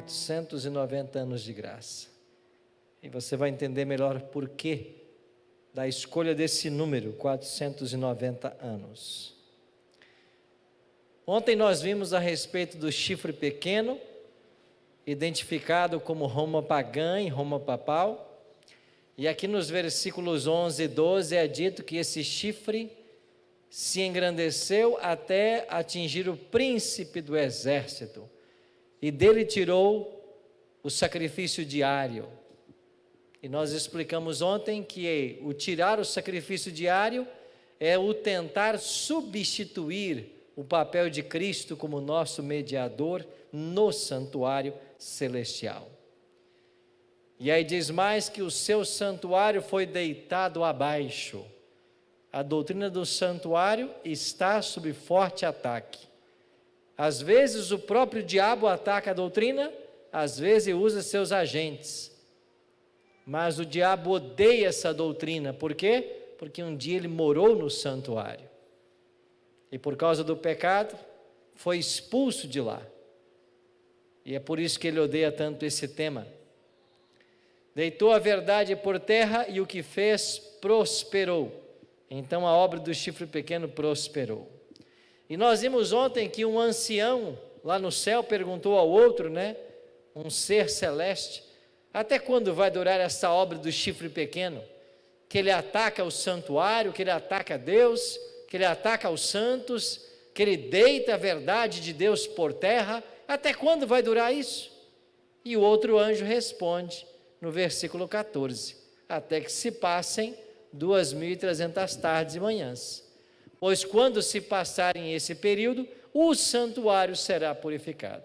490 anos de graça. E você vai entender melhor por quê da escolha desse número, 490 anos. Ontem nós vimos a respeito do chifre pequeno, identificado como Roma pagã e Roma papal. E aqui nos versículos 11 e 12 é dito que esse chifre se engrandeceu até atingir o príncipe do exército, e dele tirou o sacrifício diário. E nós explicamos ontem que o tirar o sacrifício diário é o tentar substituir o papel de Cristo como nosso mediador no santuário celestial. E aí diz mais que o seu santuário foi deitado abaixo. A doutrina do santuário está sob forte ataque. Às vezes o próprio diabo ataca a doutrina, às vezes usa seus agentes. Mas o diabo odeia essa doutrina. Por quê? Porque um dia ele morou no santuário. E por causa do pecado, foi expulso de lá. E é por isso que ele odeia tanto esse tema. Deitou a verdade por terra e o que fez prosperou. Então a obra do chifre pequeno prosperou. E nós vimos ontem que um ancião lá no céu perguntou ao outro, um ser celeste, até quando vai durar essa obra do chifre pequeno? Que ele ataca o santuário, que ele ataca Deus, que ele ataca os santos, que ele deita a verdade de Deus por terra. Até quando vai durar isso? E o outro anjo responde no versículo 14: até que se passem 2.300 tardes e manhãs. Pois quando se passarem esse período, o santuário será purificado.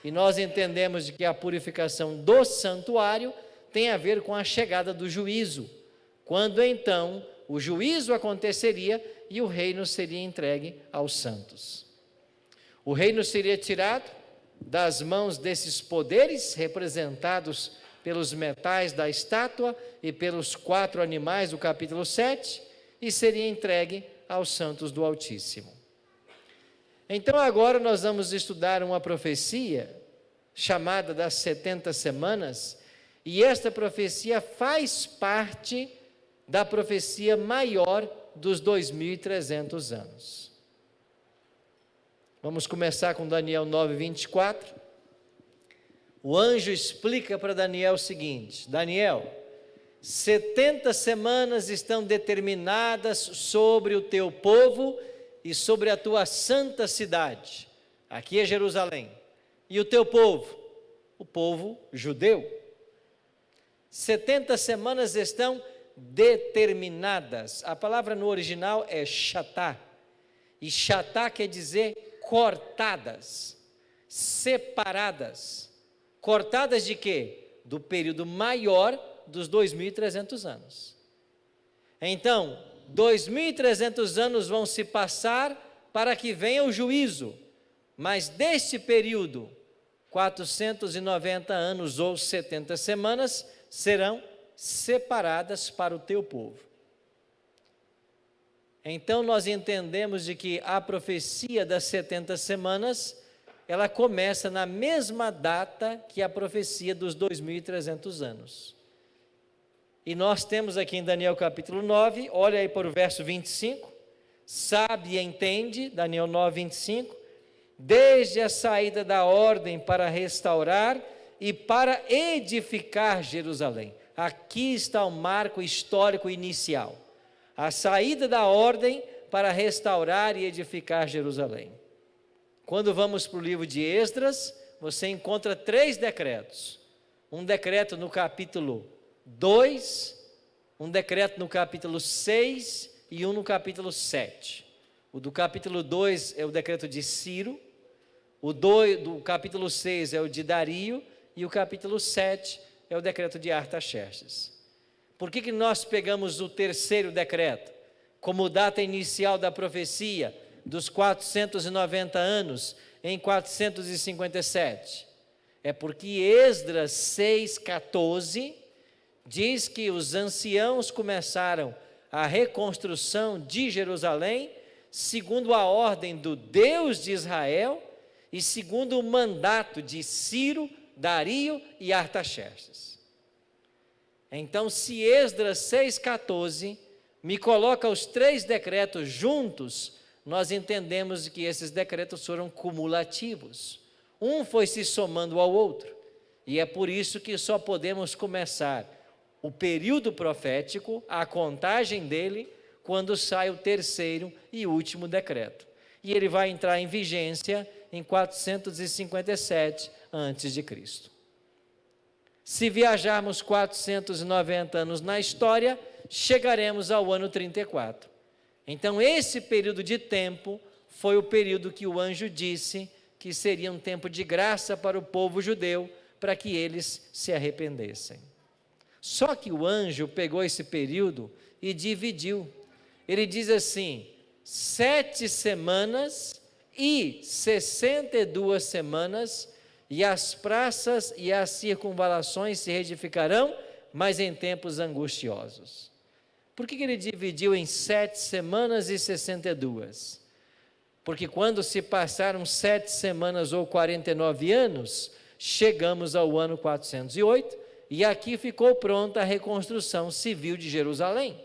E nós entendemos que a purificação do santuário tem a ver com a chegada do juízo, quando então o juízo aconteceria e o reino seria entregue aos santos. O reino seria tirado das mãos desses poderes representados pelos metais da estátua e pelos 4 animais do capítulo 7 e seria entregue aos santos do Altíssimo. Então agora nós vamos estudar uma profecia chamada das 70 semanas, e esta profecia faz parte da profecia maior dos 2.300 anos. Vamos começar com Daniel 9:24. O anjo explica para Daniel o seguinte: Daniel, 70 semanas estão determinadas sobre o teu povo e sobre a tua santa cidade. Aqui é Jerusalém. E o teu povo? O povo judeu. 70 semanas estão determinadas. A palavra no original é shatá. E shatá quer dizer cortadas, separadas. Cortadas de quê? Do período maior dos 2.300 anos. Então, 2.300 anos vão se passar para que venha o juízo, mas deste período, 490 anos ou 70 semanas serão separadas para o teu povo. Então nós entendemos de que a profecia das 70 semanas, ela começa na mesma data que a profecia dos 2.300 anos. E nós temos aqui em Daniel capítulo 9, olha aí para o verso 25, sabe e entende, Daniel 9:25, desde a saída da ordem para restaurar e para edificar Jerusalém. Aqui está o marco histórico inicial, a saída da ordem para restaurar e edificar Jerusalém. Quando vamos para o livro de Esdras, você encontra 3 decretos, um decreto no capítulo 2, um decreto no capítulo 6 e um no capítulo 7. O do capítulo 2 é o decreto de Ciro, o do capítulo 6 é o de Dario e o capítulo 7 é o decreto de Artaxerxes. Por que nós pegamos o 3º decreto como data inicial da profecia dos 490 anos em 457? É porque Esdras 6:14 diz que os anciãos começaram a reconstrução de Jerusalém segundo a ordem do Deus de Israel e segundo o mandato de Ciro, Dario e Artaxerxes. Então, se Esdras 6,14 me coloca os 3 decretos juntos, nós entendemos que esses decretos foram cumulativos. Um foi se somando ao outro. E é por isso que só podemos começar o período profético, a contagem dele, quando sai o 3º e último decreto. E ele vai entrar em vigência em 457 a.C. Se viajarmos 490 anos na história, chegaremos ao ano 34. Então, esse período de tempo foi o período que o anjo disse que seria um tempo de graça para o povo judeu, para que eles se arrependessem. Só que o anjo pegou esse período e dividiu. Ele diz assim: 7 semanas e 62 semanas, e as praças e as circunvalações se reedificarão, mas em tempos angustiosos. Por que ele dividiu em 7 semanas e 62? Porque quando se passaram 7 semanas ou 49 anos, chegamos ao ano 408, e aqui ficou pronta a reconstrução civil de Jerusalém.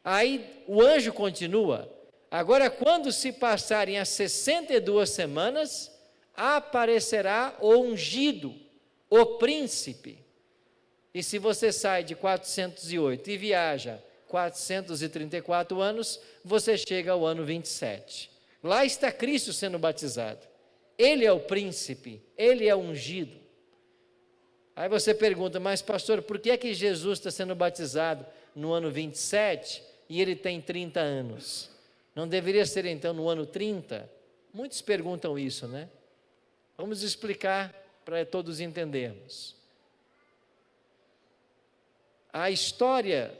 Aí o anjo continua: agora, quando se passarem as 62 semanas, aparecerá o ungido, o príncipe. E se você sai de 408 e viaja 434 anos, você chega ao ano 27. Lá está Cristo sendo batizado. Ele é o príncipe, ele é o ungido. Aí você pergunta: mas pastor, por que é que Jesus está sendo batizado no ano 27 e ele tem 30 anos? Não deveria ser então no ano 30? Muitos perguntam isso, né? Vamos explicar para todos entendermos. A história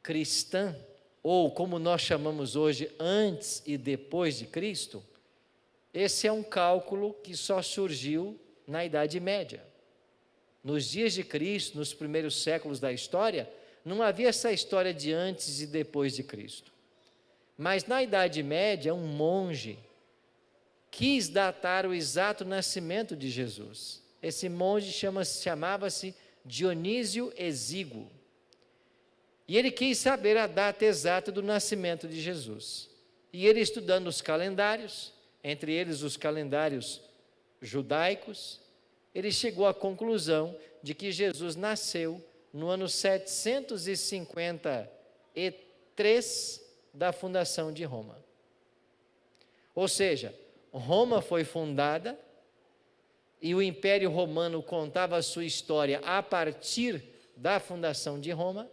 cristã, ou como nós chamamos hoje, antes e depois de Cristo, esse é um cálculo que só surgiu na Idade Média. Nos dias de Cristo, nos primeiros séculos da história, não havia essa história de antes e depois de Cristo. Mas na Idade Média, um monge quis datar o exato nascimento de Jesus. Esse monge chamava-se Dionísio Exíguo. E ele quis saber a data exata do nascimento de Jesus. E ele, estudando os calendários, entre eles os calendários judaicos, ele chegou à conclusão de que Jesus nasceu no ano 753 da fundação de Roma. Ou seja, Roma foi fundada e o Império Romano contava a sua história a partir da fundação de Roma.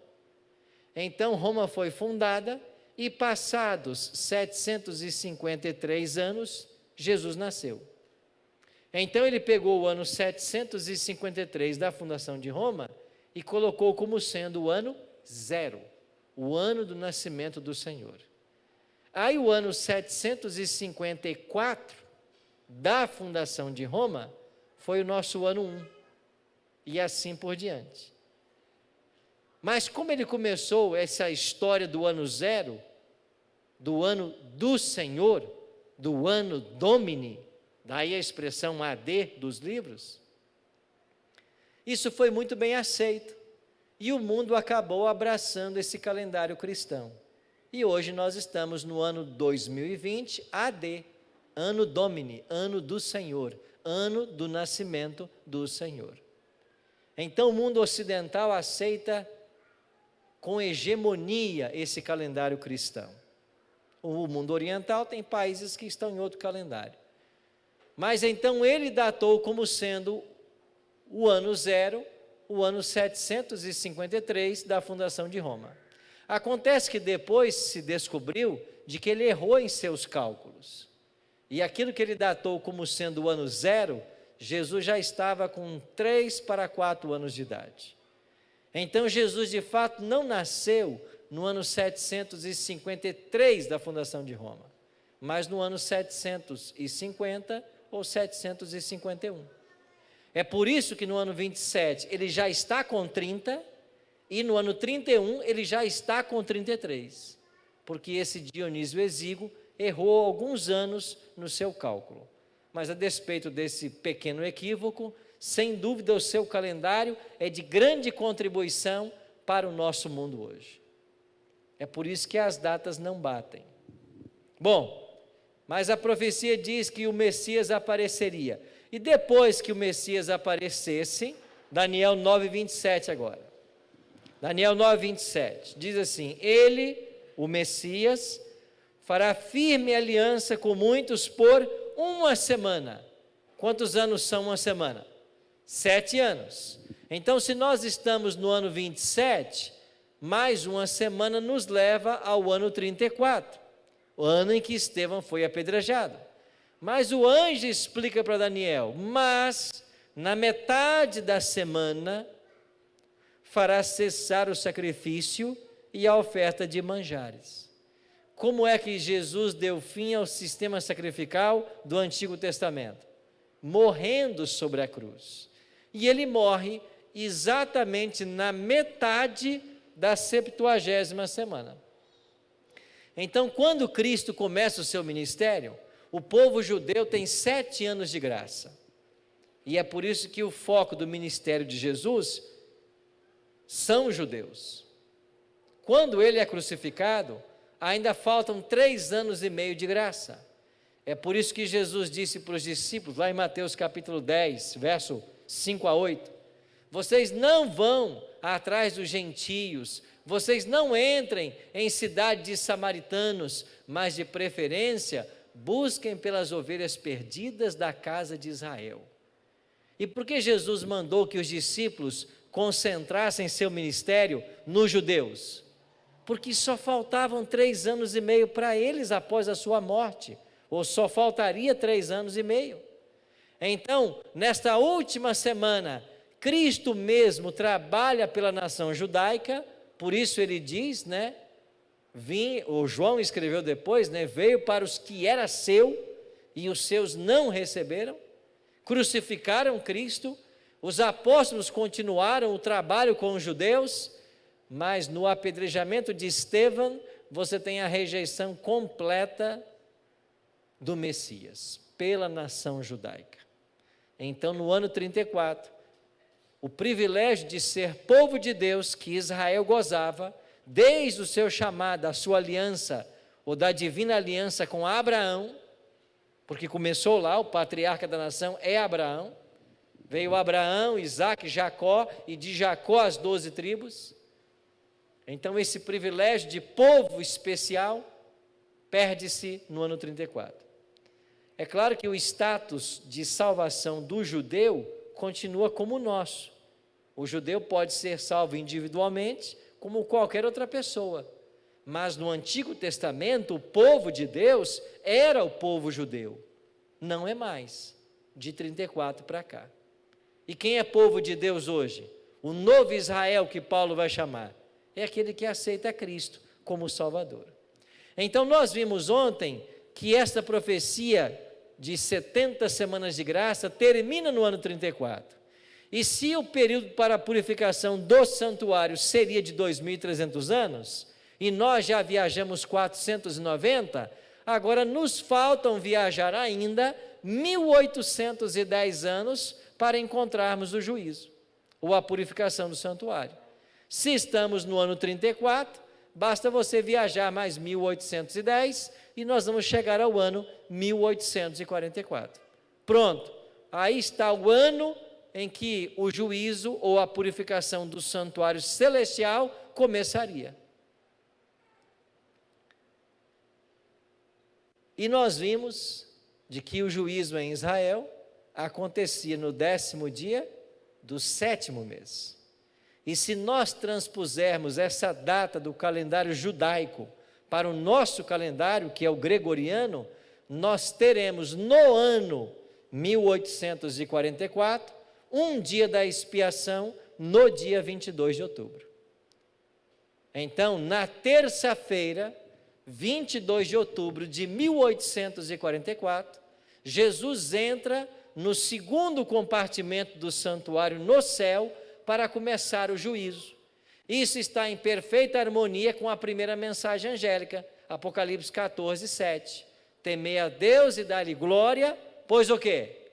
Então, Roma foi fundada e, passados 753 anos, Jesus nasceu. Então, ele pegou o ano 753 da fundação de Roma e colocou como sendo o ano 0, o ano do nascimento do Senhor. Aí, o ano 754 da fundação de Roma foi o nosso ano 1, e assim por diante. Mas como ele começou essa história do ano 0, do ano do Senhor, do ano Domini, daí a expressão AD dos livros, isso foi muito bem aceito, e o mundo acabou abraçando esse calendário cristão. E hoje nós estamos no ano 2020, AD, ano Domini, ano do Senhor, ano do nascimento do Senhor. Então o mundo ocidental aceita com hegemonia esse calendário cristão. O mundo oriental tem países que estão em outro calendário. Mas então ele datou como sendo o ano 0, o ano 753 da fundação de Roma. Acontece que depois se descobriu de que ele errou em seus cálculos. E aquilo que ele datou como sendo o ano 0, Jesus já estava com 3 para 4 anos de idade. Então Jesus de fato não nasceu no ano 753 da fundação de Roma, mas no ano 750 ou 751. É por isso que no ano 27 ele já está com 30 e no ano 31 ele já está com 33, porque esse Dionísio Exíguo errou alguns anos no seu cálculo. Mas a despeito desse pequeno equívoco, Sem dúvida, o seu calendário é de grande contribuição para o nosso mundo hoje. É por isso que as datas não batem. Bom, mas a profecia diz que o Messias apareceria. E depois que o Messias aparecesse, Daniel 9:27 agora. Daniel 9:27 diz assim: ele, o Messias, fará firme aliança com muitos por uma semana. Quantos anos são uma semana? 7 anos. Então, se nós estamos no ano 27, mais uma semana nos leva ao ano 34, o ano em que Estevão foi apedrejado. Mas o anjo explica para Daniel: mas na metade da semana fará cessar o sacrifício e a oferta de manjares. Como é que Jesus deu fim ao sistema sacrificial do Antigo Testamento? Morrendo sobre a cruz. E ele morre exatamente na metade da 70ª semana. Então, quando Cristo começa o seu ministério, o povo judeu tem 7 anos de graça. E é por isso que o foco do ministério de Jesus são os judeus. Quando ele é crucificado, ainda faltam 3 anos e meio de graça. É por isso que Jesus disse para os discípulos, lá em Mateus capítulo 10, verso 5 a 8, vocês não vão atrás dos gentios, vocês não entrem em cidade de samaritanos, mas de preferência, busquem pelas ovelhas perdidas da casa de Israel. E por que Jesus mandou que os discípulos concentrassem seu ministério nos judeus? Porque só faltavam 3 anos e meio para eles após a sua morte, ou só faltaria 3 anos e meio. Então, nesta última semana, Cristo mesmo trabalha pela nação judaica, por isso ele diz, o João escreveu depois, veio para os que era seu, e os seus não receberam, crucificaram Cristo, os apóstolos continuaram o trabalho com os judeus, mas no apedrejamento de Estevão, você tem a rejeição completa do Messias, pela nação judaica. Então, no ano 34, o privilégio de ser povo de Deus que Israel gozava, desde o seu chamado, a sua aliança, ou da divina aliança com Abraão, porque começou lá, o patriarca da nação é Abraão, veio Abraão, Isaque, Jacó, e de Jacó as 12 tribos. Então esse privilégio de povo especial perde-se no ano 34. É claro que o status de salvação do judeu continua como o nosso. O judeu pode ser salvo individualmente, como qualquer outra pessoa. Mas no Antigo Testamento, o povo de Deus era o povo judeu. Não é mais, de 34 para cá. E quem é povo de Deus hoje? O novo Israel que Paulo vai chamar. É aquele que aceita Cristo como Salvador. Então nós vimos ontem que esta profecia de 70 semanas de graça termina no ano 34. E se o período para a purificação do santuário seria de 2.300 anos, e nós já viajamos 490, agora nos faltam viajar ainda 1.810 anos para encontrarmos o juízo, ou a purificação do santuário. Se estamos no ano 34, basta você viajar mais 1.810 e nós vamos chegar ao ano 1844. Pronto, aí está o ano em que o juízo ou a purificação do santuário celestial começaria. E nós vimos de que o juízo em Israel acontecia no 10º dia do 7º mês. E se nós transpusermos essa data do calendário judaico para o nosso calendário, que é o gregoriano, nós teremos no ano 1844, um dia da expiação, no dia 22 de outubro. Então, na terça-feira, 22 de outubro de 1844, Jesus entra no segundo compartimento do santuário no céu para começar o juízo. Isso está em perfeita harmonia com a primeira mensagem angélica, Apocalipse 14, 7. Temei a Deus e dá-lhe glória, pois o quê?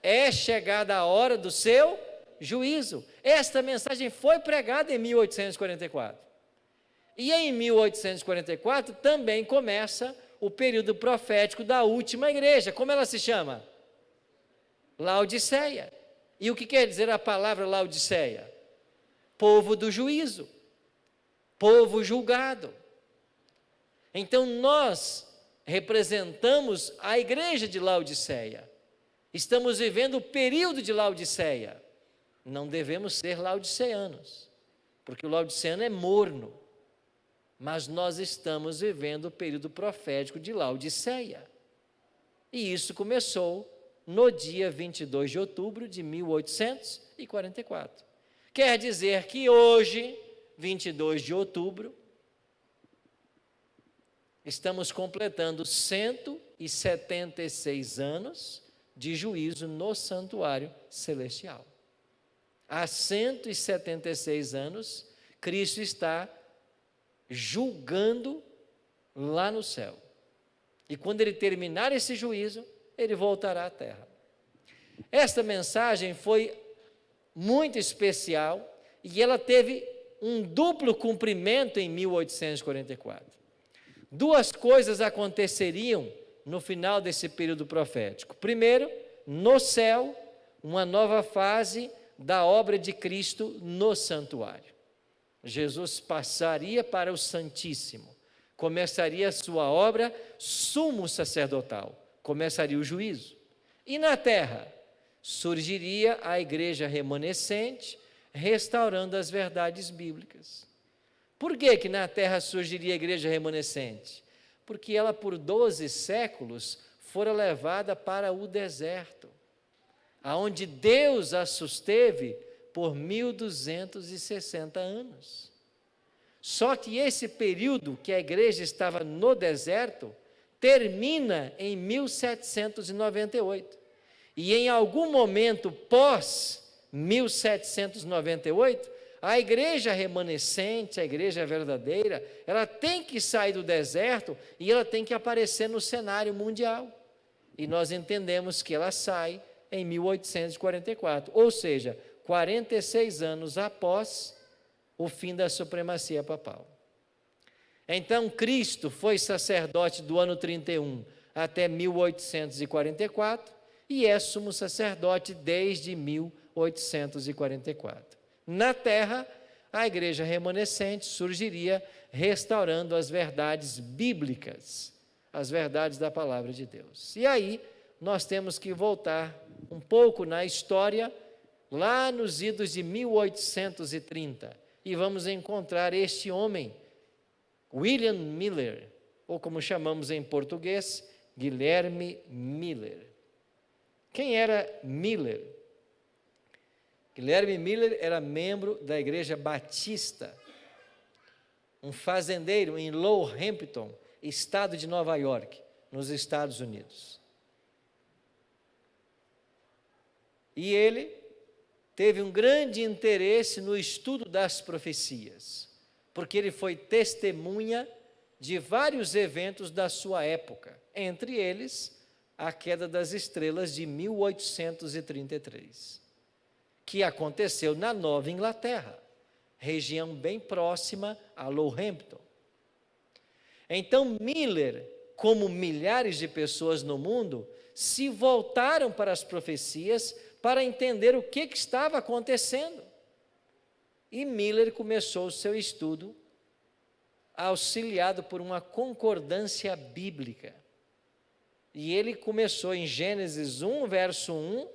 é chegada a hora do seu juízo. Esta mensagem foi pregada em 1844. E em 1844 também começa o período profético da última igreja. Como ela se chama? Laodiceia. E o que quer dizer a palavra Laodiceia? Povo do juízo, povo julgado. Então nós representamos a igreja de Laodiceia. Estamos vivendo o período de Laodiceia. Não devemos ser laodiceanos, porque o laodiceano é morno. Mas nós estamos vivendo o período profético de Laodiceia. E isso começou no dia 22 de outubro de 1844. Quer dizer que hoje, 22 de outubro, estamos completando 176 anos de juízo no santuário celestial. Há 176 anos, Cristo está julgando lá no céu. E quando ele terminar esse juízo, ele voltará à terra. Esta mensagem foi muito especial e ela teve um duplo cumprimento em 1844. Duas coisas aconteceriam no final desse período profético. Primeiro, no céu, uma nova fase da obra de Cristo no santuário. Jesus passaria para o Santíssimo, começaria a sua obra sumo sacerdotal, começaria o juízo. E na terra, surgiria a igreja remanescente, restaurando as verdades bíblicas. Por que na terra surgiria a igreja remanescente? Porque ela por 12 séculos fora levada para o deserto, aonde Deus a susteve por 1260 anos. Só que esse período que a igreja estava no deserto termina em 1798. E em algum momento pós 1798, a igreja remanescente, a igreja verdadeira, ela tem que sair do deserto e ela tem que aparecer no cenário mundial. E nós entendemos que ela sai em 1844, ou seja, 46 anos após o fim da supremacia papal. Então, Cristo foi sacerdote do ano 31 até 1844 e é sumo sacerdote desde 1844. Na terra, a igreja remanescente surgiria restaurando as verdades bíblicas, as verdades da palavra de Deus. E aí, nós temos que voltar um pouco na história, lá nos idos de 1830, e vamos encontrar este homem, William Miller, ou como chamamos em português, Guilherme Miller. Quem era Miller? Guilherme Miller era membro da Igreja Batista, um fazendeiro em Low Hampton, estado de Nova York, nos Estados Unidos. E ele teve um grande interesse no estudo das profecias, porque ele foi testemunha de vários eventos da sua época, entre eles a queda das estrelas de 1833, que aconteceu na Nova Inglaterra, região bem próxima a Low Hampton. Então Miller, como milhares de pessoas no mundo, se voltaram para as profecias para entender o que estava acontecendo. E Miller começou o seu estudo auxiliado por uma concordância bíblica. E ele começou em Gênesis 1, verso 1,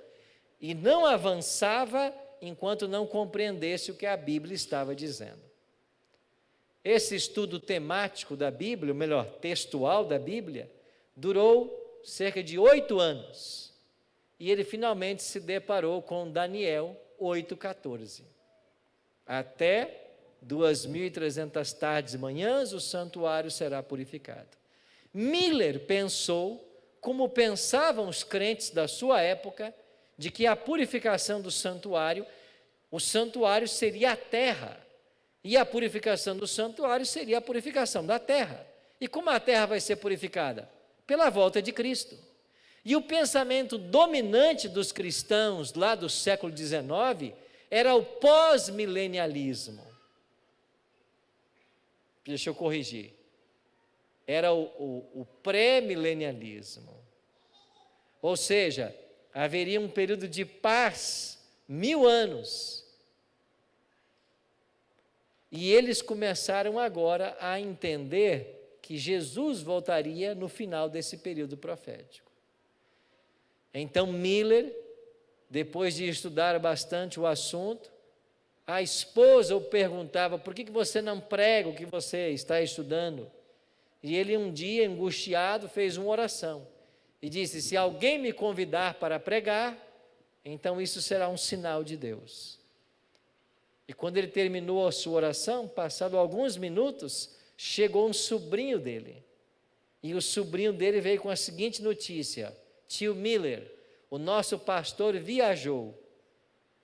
e não avançava enquanto não compreendesse o que a Bíblia estava dizendo. Esse estudo temático da Bíblia, ou melhor, textual da Bíblia, durou cerca de 8 anos. E ele finalmente se deparou com Daniel 8,14. Até 2.300 tardes e manhãs o santuário será purificado. Miller pensou, como pensavam os crentes da sua época, de que a purificação do santuário, o santuário seria a terra, e a purificação do santuário seria a purificação da terra. E como a terra vai ser purificada? Pela volta de Cristo. E o pensamento dominante dos cristãos lá do século XIX era o pós-milenialismo. Deixa eu corrigir. Era o pré-milenialismo. Ou seja, haveria um período de paz, 1000 anos. E eles começaram agora a entender que Jesus voltaria no final desse período profético. Então Miller, depois de estudar bastante o assunto, a esposa o perguntava: por que você não prega o que você está estudando? E ele um dia, angustiado, fez uma oração e disse: se alguém me convidar para pregar, então isso será um sinal de Deus. E quando ele terminou a sua oração, passado alguns minutos, chegou um sobrinho dele. E o sobrinho dele veio com a seguinte notícia: tio Miller, o nosso pastor viajou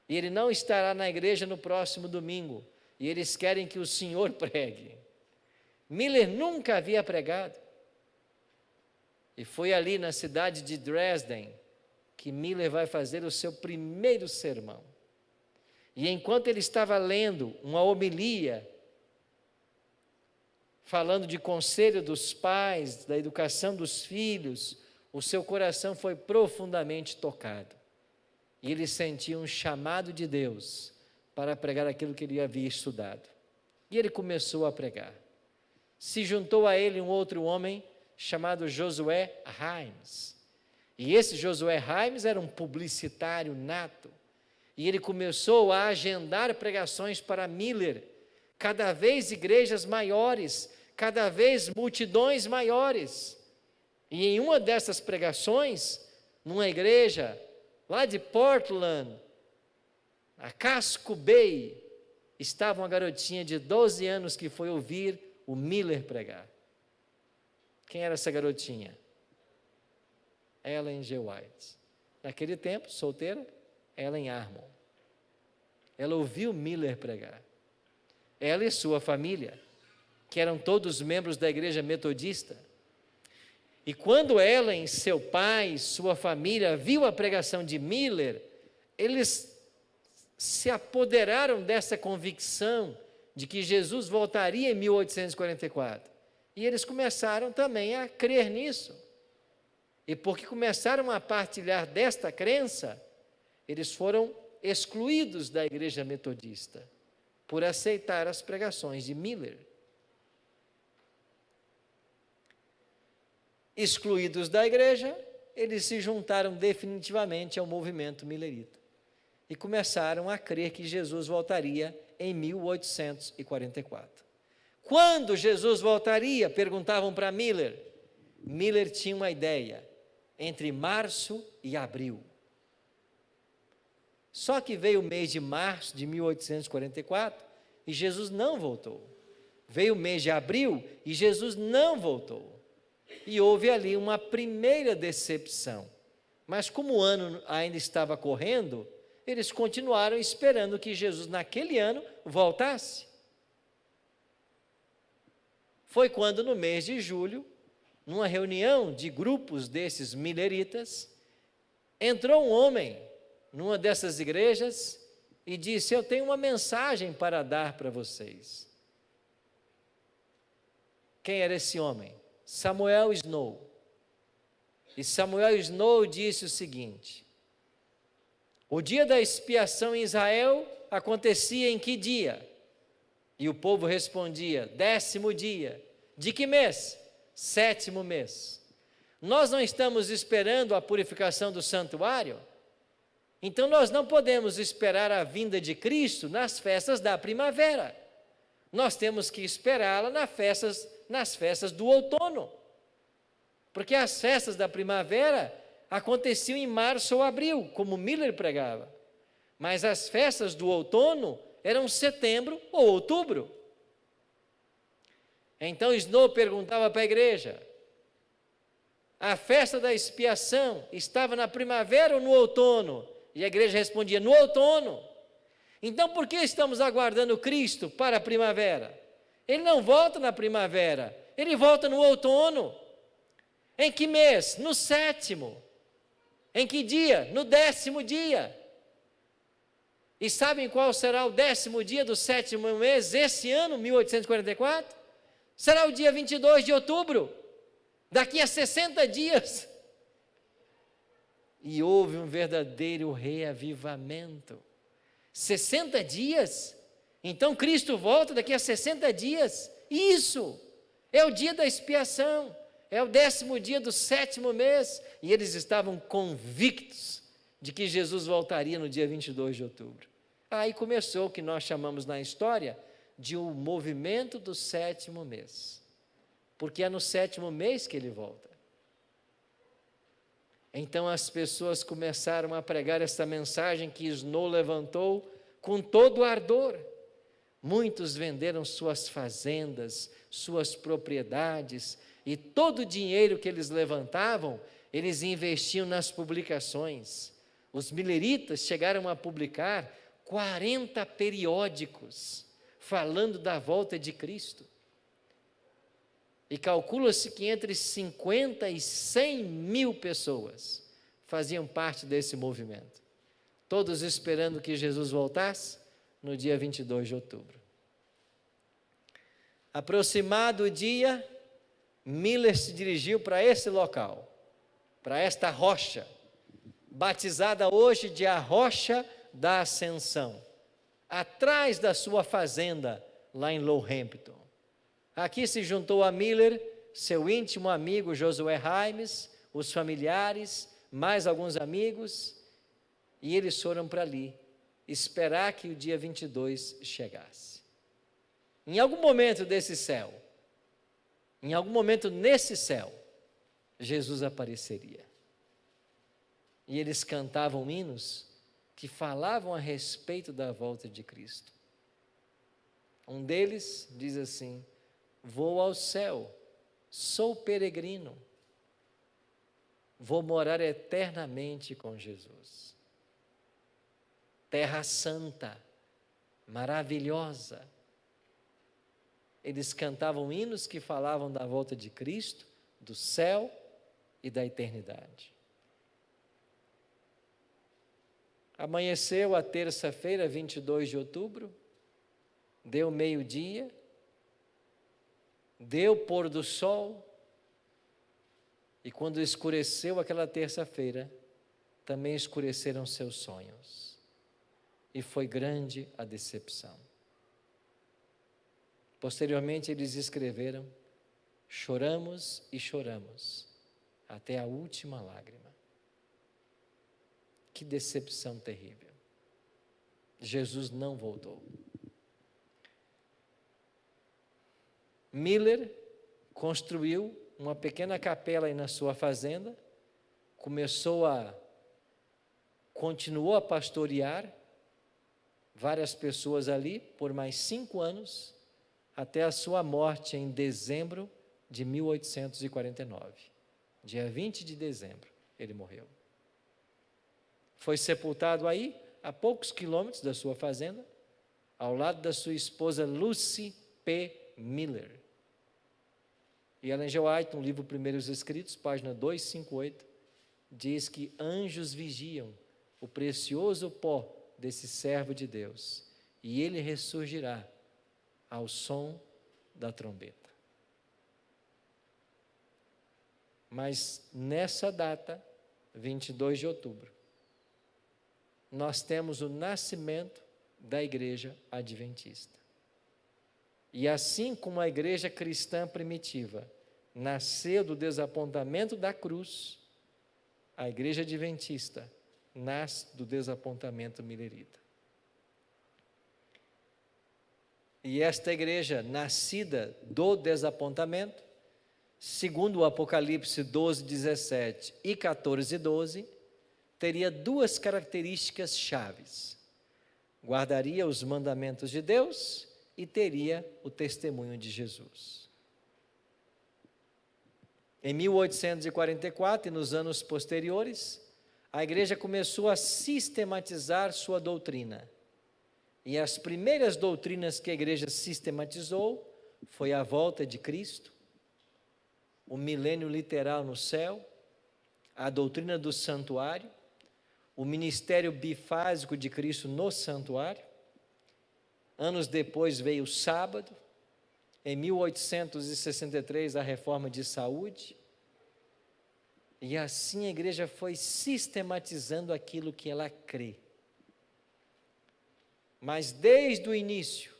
e ele não estará na igreja no próximo domingo, e eles querem que o senhor pregue. Miller nunca havia pregado, e foi ali na cidade de Dresden que Miller vai fazer o seu primeiro sermão. E enquanto ele estava lendo uma homilia, falando de conselho dos pais, da educação dos filhos, o seu coração foi profundamente tocado. E ele sentiu um chamado de Deus para pregar aquilo que ele havia estudado. E ele começou a pregar. Se juntou a ele um outro homem chamado Josué Himes. E esse Josué Himes era um publicitário nato. E ele começou a agendar pregações para Miller. Cada vez igrejas maiores, cada vez multidões maiores. E em uma dessas pregações, numa igreja lá de Portland, a Casco Bay, estava uma garotinha de 12 anos que foi ouvir o Miller pregar. Quem era essa garotinha? Ellen G. White. Naquele tempo, solteira, Ellen Armour. Ela ouviu Miller pregar. Ela e sua família, que eram todos membros da igreja metodista. E quando Ellen, seu pai, sua família, viu a pregação de Miller, eles se apoderaram dessa convicção de que Jesus voltaria em 1844. E eles começaram também a crer nisso. E porque começaram a partilhar desta crença, eles foram excluídos da igreja metodista por aceitar as pregações de Miller. Excluídos da igreja, eles se juntaram definitivamente ao movimento millerita e começaram a crer que Jesus voltaria em 1844. Quando Jesus voltaria? Perguntavam para Miller. Miller tinha uma ideia: entre março e abril. Só que veio o mês de março de 1844 e Jesus não voltou. Veio o mês de abril e Jesus não voltou. E houve ali uma primeira decepção. Mas como o ano ainda estava correndo, eles continuaram esperando que Jesus naquele ano voltasse. Foi quando no mês de julho, numa reunião de grupos desses milleritas, entrou um homem numa dessas igrejas e disse: eu tenho uma mensagem para dar para vocês. Quem era esse homem? Samuel Snow. E Samuel Snow disse o seguinte: o dia da expiação em Israel acontecia em que dia? E o povo respondia: 10º dia. De que mês? 7º mês. Nós não estamos esperando a purificação do santuário? Então nós não podemos esperar a vinda de Cristo nas festas da primavera. Nós temos que esperá-la nas festas do outono. Porque as festas da primavera aconteciam em março ou abril, como Miller pregava. Mas as festas do outono eram setembro ou outubro. Então Snow perguntava para a igreja: a festa da expiação estava na primavera ou no outono? E a igreja respondia: no outono. Então por que estamos aguardando Cristo para a primavera? Ele não volta na primavera, ele volta no outono. Em que mês? No 7º. Em que dia? No 10º dia. E sabem qual será o 10º dia do 7º mês, esse ano, 1844? Será o dia 22 de outubro, daqui a 60 dias. E houve um verdadeiro reavivamento. 60 dias? Então Cristo volta daqui a 60 dias. Isso é o dia da expiação, é o 10º dia do 7º mês. E eles estavam convictos de que Jesus voltaria no dia 22 de outubro. Aí começou o que nós chamamos na história de o movimento do 7º mês, porque é no 7º mês que ele volta. Então as pessoas começaram a pregar essa mensagem que Snow levantou com todo o ardor. Muitos venderam suas fazendas, suas propriedades, e todo o dinheiro que eles levantavam, eles investiam nas publicações. Os milleritas chegaram a publicar 40 periódicos falando da volta de Cristo. E calcula-se que entre 50 e 100 mil pessoas faziam parte desse movimento, todos esperando que Jesus voltasse no dia 22 de outubro. Aproximado o dia, Miller se dirigiu para esse local, para esta rocha, batizada hoje de a Rocha da Ascensão, atrás da sua fazenda, lá em Lowhampton. Aqui se juntou a Miller, seu íntimo amigo Josué Raimes, os familiares, mais alguns amigos, e eles foram para ali, esperar que o dia 22 chegasse. Em algum momento desse céu, em algum momento nesse céu, Jesus apareceria. E eles cantavam hinos que falavam a respeito da volta de Cristo. Um deles diz assim: vou ao céu, sou peregrino, vou morar eternamente com Jesus. Terra Santa, maravilhosa. Eles cantavam hinos que falavam da volta de Cristo, do céu e da eternidade. Amanheceu a terça-feira, 22 de outubro, deu meio-dia, deu pôr do sol, e quando escureceu aquela terça-feira, também escureceram seus sonhos, e foi grande a decepção. Posteriormente eles escreveram: choramos e choramos, até a última lágrima. Que decepção terrível. Jesus não voltou. Miller construiu uma pequena capela aí na sua fazenda, continuou a pastorear várias pessoas ali por mais 5 anos, até a sua morte em dezembro de 1849. Dia 20 de dezembro, ele morreu. Foi sepultado aí, a poucos quilômetros da sua fazenda, ao lado da sua esposa Lucy P. Miller. E Ellen G. White, no livro Primeiros Escritos, página 258, diz que anjos vigiam o precioso pó desse servo de Deus, e ele ressurgirá ao som da trombeta. Mas nessa data, 22 de outubro, nós temos o nascimento da igreja adventista. E assim como a igreja cristã primitiva nasceu do desapontamento da cruz, a igreja adventista nasce do desapontamento millerita. E esta igreja, nascida do desapontamento, segundo o Apocalipse 12, 17 e 14, 12, teria 2 características chaves: guardaria os mandamentos de Deus e teria o testemunho de Jesus. Em 1844 e nos anos posteriores, a igreja começou a sistematizar sua doutrina. E as primeiras doutrinas que a igreja sistematizou foi a volta de Cristo, o milênio literal no céu, a doutrina do santuário, o ministério bifásico de Cristo no santuário. Anos depois veio o sábado, em 1863 a reforma de saúde, e assim a igreja foi sistematizando aquilo que ela crê. Mas desde o início,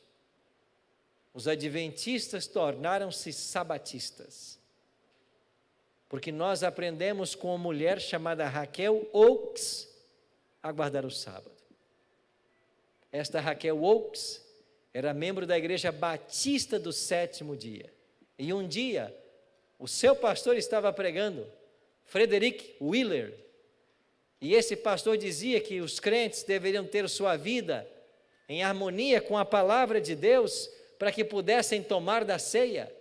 os adventistas tornaram-se sabatistas, porque nós aprendemos com uma mulher chamada Raquel Oakes a guardar o sábado. Esta Raquel Oakes era membro da igreja batista do sétimo dia, e um dia o seu pastor estava pregando, Frederick Wheeler, e esse pastor dizia que os crentes deveriam ter sua vida em harmonia com a palavra de Deus, para que pudessem tomar da ceia,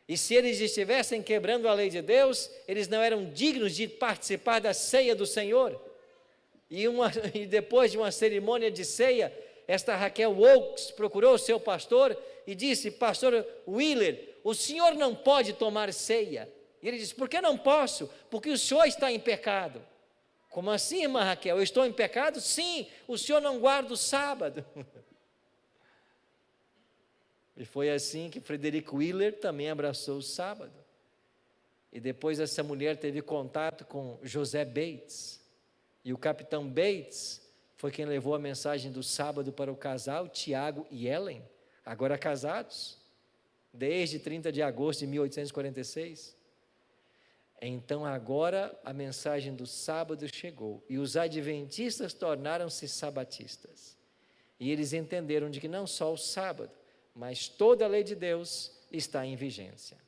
e se eles estivessem quebrando a lei de Deus, eles não eram dignos de participar da ceia do Senhor. E depois de uma cerimônia de ceia, esta Raquel Oakes procurou o seu pastor e disse: pastor Wheeler, o senhor não pode tomar ceia. E ele disse: por que não posso? Porque o senhor está em pecado. Como assim, irmã Raquel? Eu estou em pecado? Sim, o senhor não guarda o sábado. E foi assim que Frederick Wheeler também abraçou o sábado. E depois essa mulher teve contato com José Bates. E o capitão Bates foi quem levou a mensagem do sábado para o casal Tiago e Ellen, agora casados, desde 30 de agosto de 1846. Então agora a mensagem do sábado chegou, e os adventistas tornaram-se sabatistas. E eles entenderam de que não só o sábado, mas toda a lei de Deus está em vigência.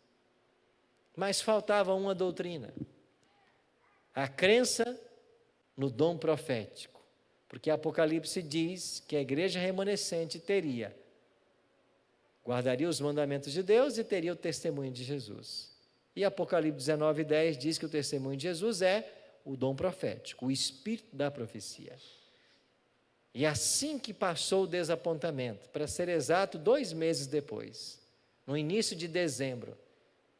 Mas faltava uma doutrina: a crença no dom profético, porque Apocalipse diz que a igreja remanescente guardaria os mandamentos de Deus e teria o testemunho de Jesus. E Apocalipse 19:10 diz que o testemunho de Jesus é o dom profético, o espírito da profecia. E assim que passou o desapontamento, para ser exato, 2 meses depois, no início de dezembro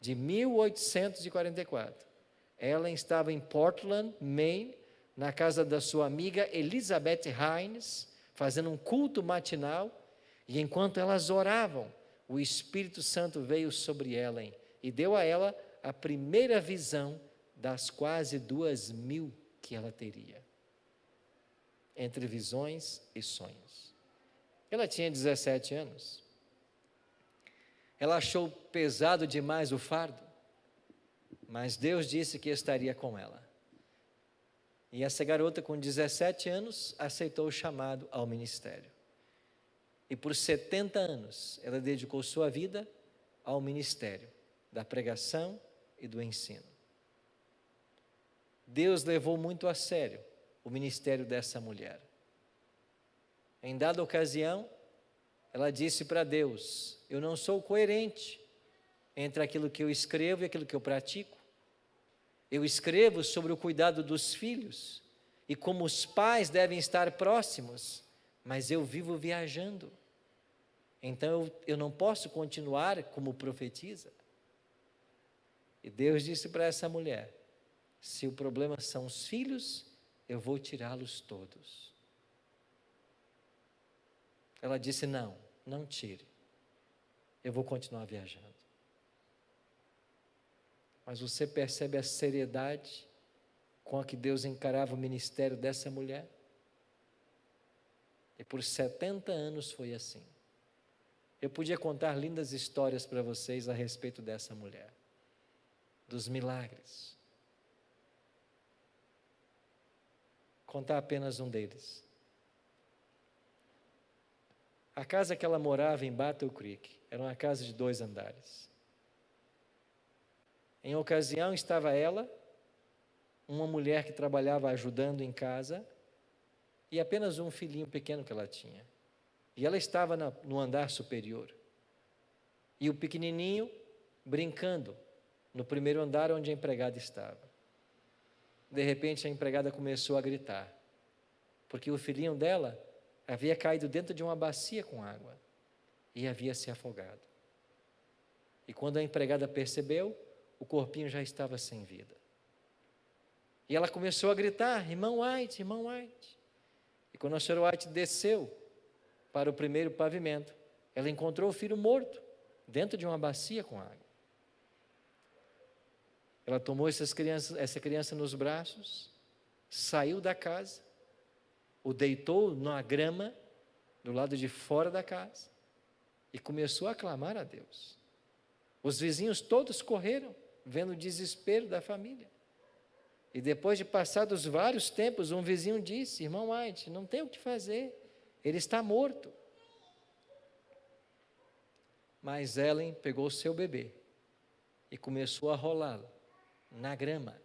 de 1844, Ellen estava em Portland, Maine, na casa da sua amiga Elizabeth Hines, fazendo um culto matinal, e enquanto elas oravam, o Espírito Santo veio sobre Ellen e deu a ela a primeira visão das quase 2.000 que ela teria, entre visões e sonhos. Ela tinha 17 anos. Ela achou pesado demais o fardo, mas Deus disse que estaria com ela. E essa garota com 17 anos aceitou o chamado ao ministério. E por 70 anos ela dedicou sua vida ao ministério da pregação e do ensino. Deus levou muito a sério o ministério dessa mulher. Em dada ocasião, ela disse para Deus: eu não sou coerente entre aquilo que eu escrevo e aquilo que eu pratico. Eu escrevo sobre o cuidado dos filhos e como os pais devem estar próximos, mas eu vivo viajando. Então eu não posso continuar como profetisa. E Deus disse para essa mulher: se o problema são os filhos, eu vou tirá-los todos. Ela disse: não, não tire, eu vou continuar viajando. Mas você percebe a seriedade com a que Deus encarava o ministério dessa mulher? E por 70 anos foi assim. Eu podia contar lindas histórias para vocês a respeito dessa mulher, dos milagres. Contar apenas um deles. A casa que ela morava em Battle Creek era uma casa de 2 andares. Em ocasião estava ela, uma mulher que trabalhava ajudando em casa, e apenas um filhinho pequeno que ela tinha. E ela estava no andar superior. E o pequenininho brincando no primeiro andar onde a empregada estava. De repente a empregada começou a gritar, porque o filhinho dela havia caído dentro de uma bacia com água e havia se afogado. E quando a empregada percebeu, o corpinho já estava sem vida. E ela começou a gritar: irmão White, irmão White. E quando a senhora White desceu para o primeiro pavimento, ela encontrou o filho morto dentro de uma bacia com água. Ela tomou essa criança nos braços, saiu da casa, o deitou na grama do lado de fora da casa e começou a clamar a Deus. Os vizinhos todos correram, vendo o desespero da família. E depois de passados vários tempos, um vizinho disse: irmão White, não tem o que fazer, ele está morto. Mas Ellen pegou o seu bebê e começou a rolá-lo na grama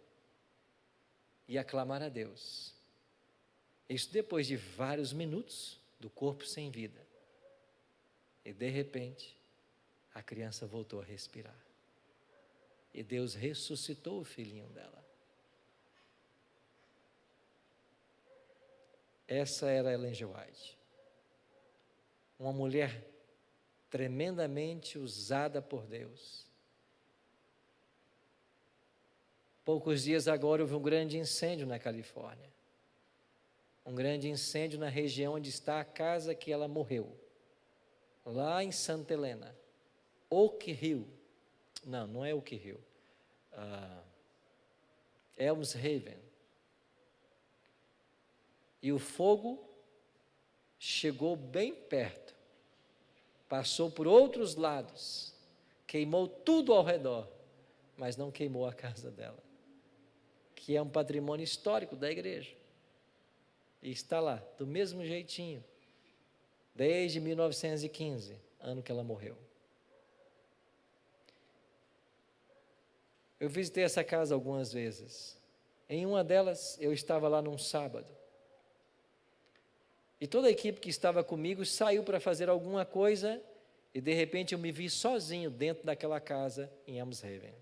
e a clamar a Deus. Isso depois de vários minutos do corpo sem vida. E de repente, a criança voltou a respirar. E Deus ressuscitou o filhinho dela. Essa era Ellen G. White. Uma mulher tremendamente usada por Deus. Poucos dias agora houve um grande incêndio na Califórnia. Um grande incêndio na região onde está a casa que ela morreu. Lá em Santa Helena. Oak Hill. Não é Oak Hill. Elms Haven. E o fogo chegou bem perto. Passou por outros lados. Queimou tudo ao redor. Mas não queimou a casa dela, que é um patrimônio histórico da igreja. E está lá, do mesmo jeitinho, desde 1915, ano que ela morreu. Eu visitei essa casa algumas vezes. Em uma delas, eu estava lá num sábado. E toda a equipe que estava comigo saiu para fazer alguma coisa, e de repente eu me vi sozinho dentro daquela casa em Elms Haven.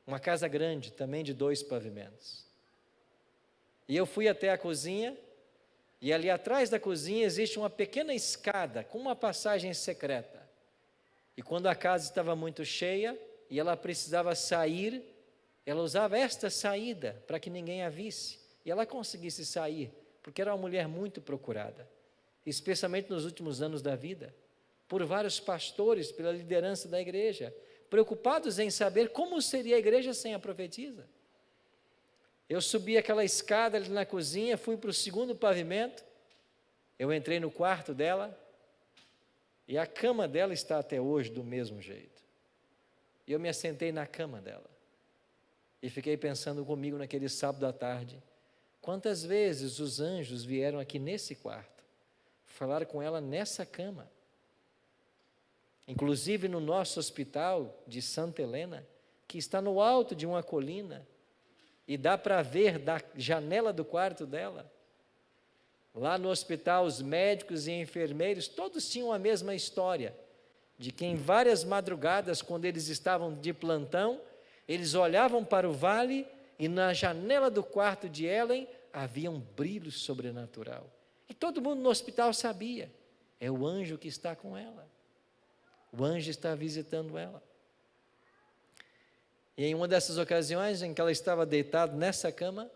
Uma casa grande, também de 2 pavimentos. E eu fui até a cozinha, e ali atrás da cozinha existe uma pequena escada com uma passagem secreta. E quando a casa estava muito cheia e ela precisava sair, ela usava esta saída para que ninguém a visse e ela conseguisse sair, porque era uma mulher muito procurada, especialmente nos últimos anos da vida, por vários pastores, pela liderança da igreja, preocupados em saber como seria a igreja sem a profetisa. Eu subi aquela escada ali na cozinha, fui para o 2º pavimento, eu entrei no quarto dela, e a cama dela está até hoje do mesmo jeito. E eu me assentei na cama dela, e fiquei pensando comigo naquele sábado à tarde, quantas vezes os anjos vieram aqui nesse quarto, falar com ela nessa cama. Inclusive no nosso hospital de Santa Helena, que está no alto de uma colina, e dá para ver da janela do quarto dela. Lá no hospital, os médicos e enfermeiros, todos tinham a mesma história, de que em várias madrugadas, quando eles estavam de plantão, eles olhavam para o vale e na janela do quarto de Ellen havia um brilho sobrenatural. E todo mundo no hospital sabia, é o anjo que está com ela. O anjo está visitando ela. E em uma dessas ocasiões em que ela estava deitada nessa cama,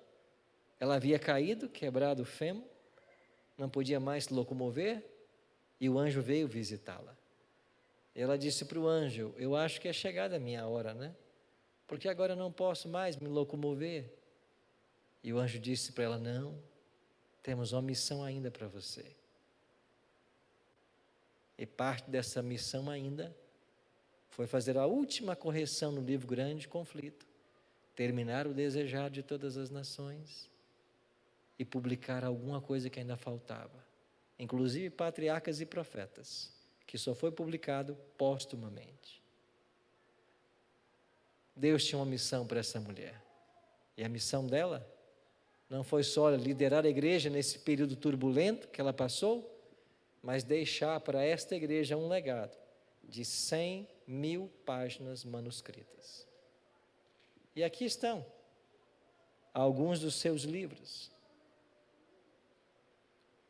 ela havia caído, quebrado o fêmur, não podia mais se locomover, e o anjo veio visitá-la. Ela disse para o anjo: eu acho que é chegada a minha hora, né? Porque agora eu não posso mais me locomover. E o anjo disse para ela: não, temos uma missão ainda para você. E parte dessa missão ainda foi fazer a última correção no livro Grande Conflito, terminar o desejado de todas as nações e publicar alguma coisa que ainda faltava, inclusive Patriarcas e Profetas, que só foi publicado póstumamente. Deus tinha uma missão para essa mulher, e a missão dela não foi só liderar a igreja nesse período turbulento que ela passou, mas deixar para esta igreja um legado de 100.000 páginas manuscritas. E aqui estão alguns dos seus livros.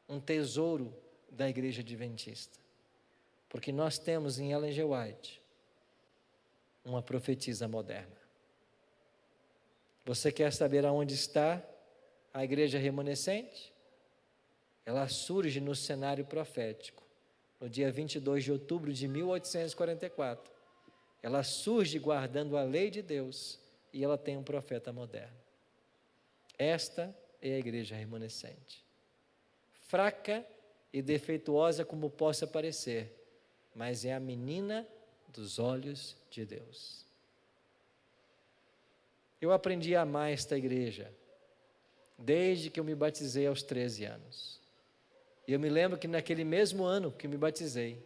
Um tesouro da igreja adventista. Porque nós temos em Ellen G. White uma profetisa moderna. Você quer saber aonde está a igreja remanescente? Ela surge no cenário profético, no dia 22 de outubro de 1844. Ela surge guardando a lei de Deus e ela tem um profeta moderno. Esta é a igreja remanescente. Fraca e defeituosa como possa parecer, mas é a menina dos olhos de Deus. Eu aprendi a amar esta igreja desde que eu me batizei aos 13 anos. E eu me lembro que naquele mesmo ano que me batizei,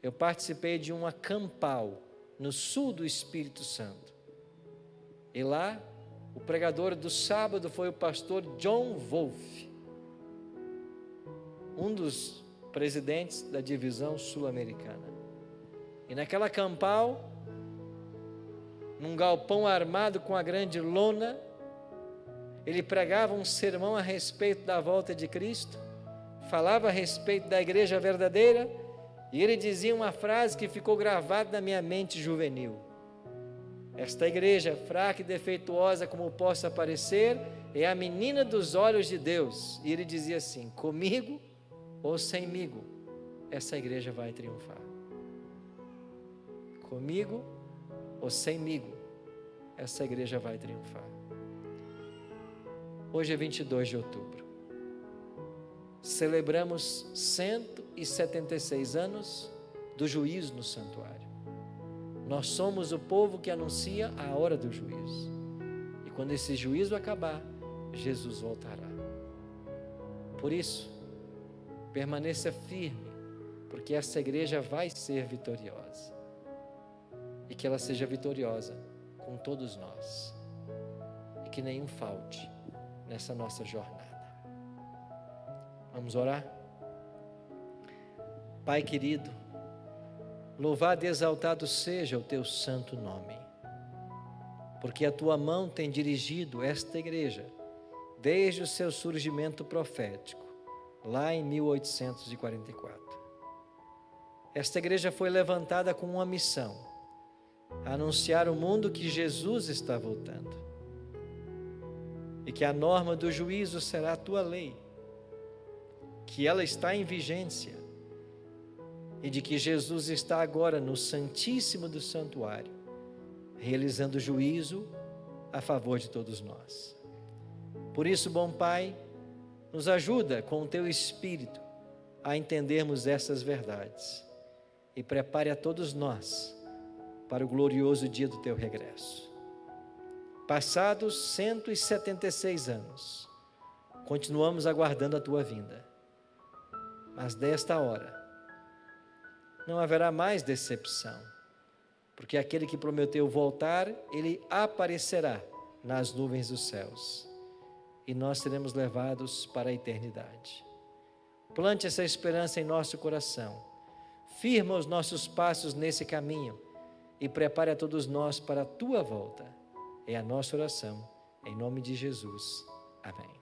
eu participei de um acampal no sul do Espírito Santo. E lá, o pregador do sábado foi o pastor John Wolfe, um dos presidentes da divisão sul-americana. E naquela acampal, num galpão armado com a grande lona, ele pregava um sermão a respeito da volta de Cristo, falava a respeito da igreja verdadeira, e ele dizia uma frase que ficou gravada na minha mente juvenil: esta igreja, fraca e defeituosa como possa parecer, é a menina dos olhos de Deus. E ele dizia assim: comigo ou semigo, essa igreja vai triunfar. Comigo ou semigo, essa igreja vai triunfar. Hoje é 22 de outubro. Celebramos 176 anos do juízo no santuário. Nós somos o povo que anuncia a hora do juízo. E quando esse juízo acabar, Jesus voltará. Por isso, permaneça firme, porque essa igreja vai ser vitoriosa. E que ela seja vitoriosa com todos nós. E que nenhum falte nessa nossa jornada. Vamos orar? Pai querido, louvado e exaltado seja o teu santo nome, porque a tua mão tem dirigido esta igreja desde o seu surgimento profético, lá em 1844. Esta igreja foi levantada com uma missão: anunciar ao mundo que Jesus está voltando e que a norma do juízo será a tua lei, que ela está em vigência e de que Jesus está agora no Santíssimo do Santuário, realizando juízo a favor de todos nós. Por isso, bom Pai, nos ajuda com o teu Espírito a entendermos essas verdades e prepare a todos nós para o glorioso dia do teu regresso. Passados 176 anos, continuamos aguardando a tua vinda, mas desta hora não haverá mais decepção, porque aquele que prometeu voltar, ele aparecerá nas nuvens dos céus e nós seremos levados para a eternidade. Plante essa esperança em nosso coração, firma os nossos passos nesse caminho e prepare a todos nós para a tua volta. É a nossa oração, em nome de Jesus. Amém.